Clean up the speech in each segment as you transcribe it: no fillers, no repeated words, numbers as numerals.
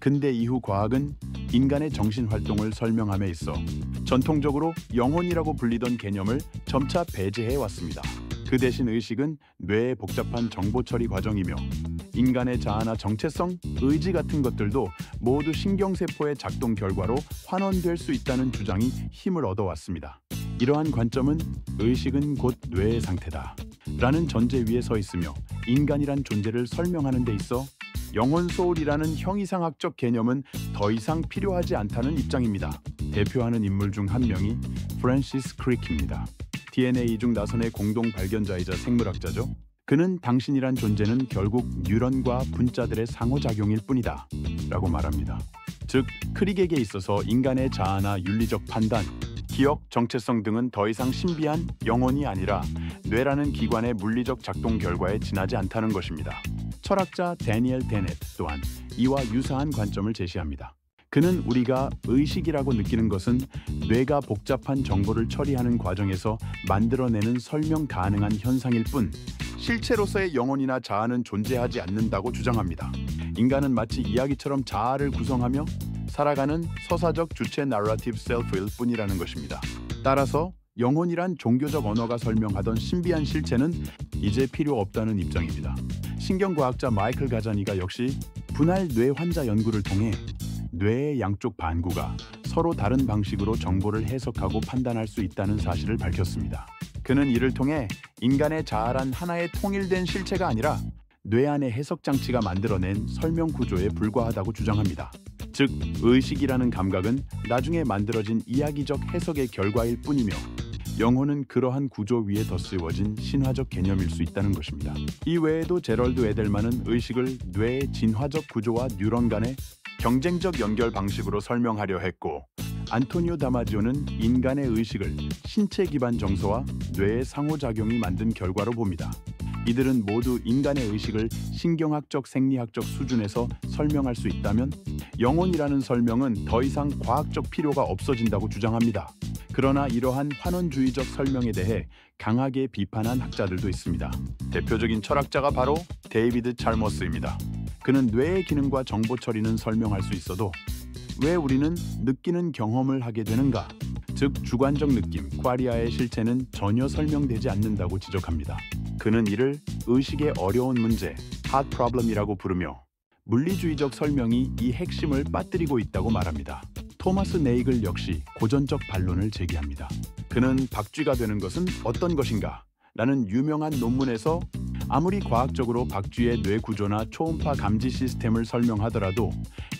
근대 이후 과학은 인간의 정신 활동을 설명함에 있어 전통적으로 영혼이라고 불리던 개념을 점차 배제해 왔습니다. 그 대신 의식은 뇌의 복잡한 정보 처리 과정이며 인간의 자아나 정체성, 의지 같은 것들도 모두 신경세포의 작동 결과로 환원될 수 있다는 주장이 힘을 얻어왔습니다. 이러한 관점은 의식은 곧 뇌의 상태다 라는 전제 위에 서 있으며 인간이란 존재를 설명하는 데 있어 영혼 소울이라는 형이상학적 개념은 더 이상 필요하지 않다는 입장입니다. 대표하는 인물 중 한 명이 프랜시스 크릭입니다. DNA 이중 나선의 공동 발견자이자 생물학자죠. 그는 당신이란 존재는 결국 뉴런과 분자들의 상호작용일 뿐이다 라고 말합니다. 즉, 크릭에게 있어서 인간의 자아나 윤리적 판단, 기억, 정체성 등은 더 이상 신비한 영혼이 아니라 뇌라는 기관의 물리적 작동 결과에 지나지 않다는 것입니다. 철학자 데니엘 데넷 또한 이와 유사한 관점을 제시합니다. 그는 우리가 의식이라고 느끼는 것은 뇌가 복잡한 정보를 처리하는 과정에서 만들어내는 설명 가능한 현상일 뿐 실체로서의 영혼이나 자아는 존재하지 않는다고 주장합니다. 인간은 마치 이야기처럼 자아를 구성하며 살아가는 서사적 주체 나러티브 셀프일 뿐이라는 것입니다. 따라서 영혼이란 종교적 언어가 설명하던 신비한 실체는 이제 필요 없다는 입장입니다. 신경과학자 마이클 가자니가 역시 분할 뇌 환자 연구를 통해 뇌의 양쪽 반구가 서로 다른 방식으로 정보를 해석하고 판단할 수 있다는 사실을 밝혔습니다. 그는 이를 통해 인간의 자아란 하나의 통일된 실체가 아니라 뇌 안의 해석 장치가 만들어낸 설명 구조에 불과하다고 주장합니다. 즉, 의식이라는 감각은 나중에 만들어진 이야기적 해석의 결과일 뿐이며 영혼은 그러한 구조 위에 덧씌워진 신화적 개념일 수 있다는 것입니다. 이 외에도 제럴드 에델만은 의식을 뇌의 진화적 구조와 뉴런 간의 경쟁적 연결 방식으로 설명하려 했고, 안토니오 다마지오는 인간의 의식을 신체 기반 정서와 뇌의 상호작용이 만든 결과로 봅니다. 이들은 모두 인간의 의식을 신경학적 생리학적 수준에서 설명할 수 있다면 영혼이라는 설명은 더 이상 과학적 필요가 없어진다고 주장합니다. 그러나 이러한 환원주의적 설명에 대해 강하게 비판한 학자들도 있습니다. 대표적인 철학자가 바로 데이비드 찰머스입니다. 그는 뇌의 기능과 정보 처리는 설명할 수 있어도 왜 우리는 느끼는 경험을 하게 되는가? 즉, 주관적 느낌, 쿼리아의 실체는 전혀 설명되지 않는다고 지적합니다. 그는 이를 의식의 어려운 문제, hard problem이라고 부르며 물리주의적 설명이 이 핵심을 빠뜨리고 있다고 말합니다. 토마스 네이글 역시 고전적 반론을 제기합니다. 그는 박쥐가 되는 것은 어떤 것인가? 라는 유명한 논문에서 아무리 과학적으로 박쥐의 뇌 구조나 초음파 감지 시스템을 설명하더라도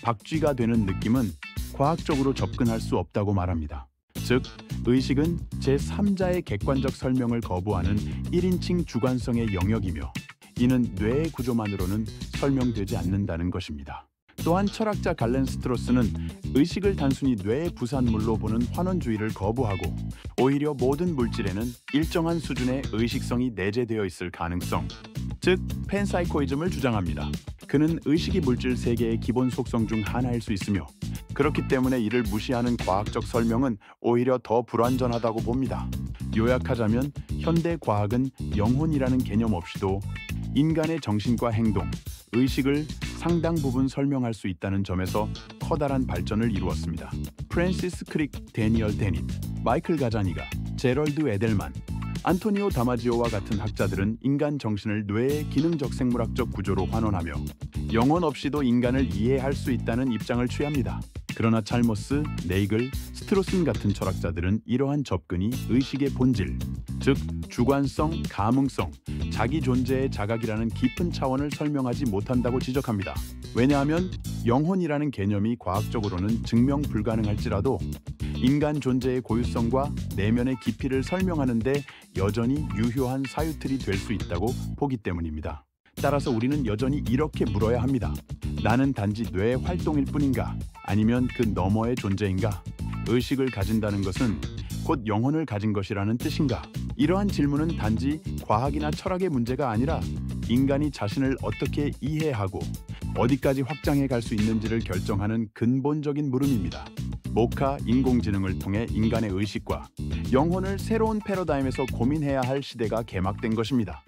박쥐가 되는 느낌은 과학적으로 접근할 수 없다고 말합니다. 즉, 의식은 제3자의 객관적 설명을 거부하는 1인칭 주관성의 영역이며 이는 뇌의 구조만으로는 설명되지 않는다는 것입니다. 또한 철학자 갈렌 스트로스는 의식을 단순히 뇌의 부산물로 보는 환원주의를 거부하고 오히려 모든 물질에는 일정한 수준의 의식성이 내재되어 있을 가능성, 즉 팬사이코이즘을 주장합니다. 그는 의식이 물질 세계의 기본 속성 중 하나일 수 있으며 그렇기 때문에 이를 무시하는 과학적 설명은 오히려 더 불완전하다고 봅니다. 요약하자면 현대 과학은 영혼이라는 개념 없이도 인간의 정신과 행동, 의식을 상당 부분 설명할 수 있다는 점에서 커다란 발전을 이루었습니다. 프랜시스 크릭, 데니얼 데닛, 마이클 가자니가, 제럴드 에델만, 안토니오 다마지오와 같은 학자들은 인간 정신을 뇌의 기능적 생물학적 구조로 환원하며 영혼 없이도 인간을 이해할 수 있다는 입장을 취합니다. 그러나 찰머스, 네이글, 스트로슨 같은 철학자들은 이러한 접근이 의식의 본질, 즉 주관성, 감흥성, 자기 존재의 자각이라는 깊은 차원을 설명하지 못한다고 지적합니다. 왜냐하면 영혼이라는 개념이 과학적으로는 증명 불가능할지라도 인간 존재의 고유성과 내면의 깊이를 설명하는 데 여전히 유효한 사유틀이 될 수 있다고 보기 때문입니다. 따라서 우리는 여전히 이렇게 물어야 합니다. 나는 단지 뇌의 활동일 뿐인가? 아니면 그 너머의 존재인가? 의식을 가진다는 것은 곧 영혼을 가진 것이라는 뜻인가? 이러한 질문은 단지 과학이나 철학의 문제가 아니라 인간이 자신을 어떻게 이해하고 어디까지 확장해 갈 수 있는지를 결정하는 근본적인 물음입니다. 모카 인공지능을 통해 인간의 의식과 영혼을 새로운 패러다임에서 고민해야 할 시대가 개막된 것입니다.